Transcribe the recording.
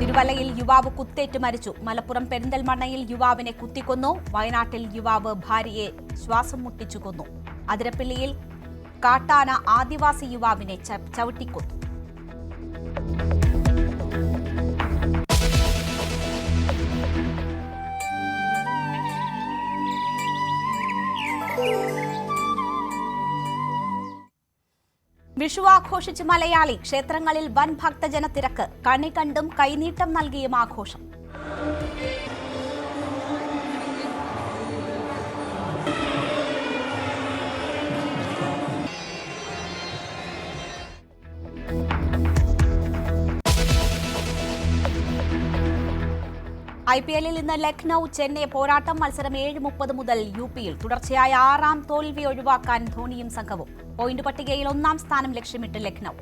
തിരുവല്ലയിൽ യുവാവ് കുത്തേറ്റ് മരിച്ചു. മലപ്പുറം പെരിന്തൽമണ്ണയിൽ യുവാവിനെ കുത്തിക്കൊന്നു. വയനാട്ടിൽ യുവാവ് ഭാര്യയെ ശ്വാസം മുട്ടിച്ചു കൊന്നു. അതിരപ്പിള്ളിയിൽ കാട്ടാന ആദിവാസി യുവാവിനെ ചവിട്ടിക്കൊന്നു. വിഷു ആഘോഷിച്ച് മലയാളി. ക്ഷേത്രങ്ങളിൽ വൻ ഭക്തജന തിരക്ക്. കണി കണ്ടും കൈനീട്ടം നൽകിയും ആഘോഷം. IPL-ൽ ഇന്ന് ലക്നൌ ചെന്നൈ പോരാട്ടം. മത്സരം 7:30 മുതൽ UP-യിൽ. തുടർച്ചയായ 6ാം തോൽവി ഒഴിവാക്കാൻ ധോണിയും സംഘവും. പോയിന്റ് പട്ടികയിൽ 1ാം സ്ഥാനം ലക്ഷ്യമിട്ട് ലക്നൌ.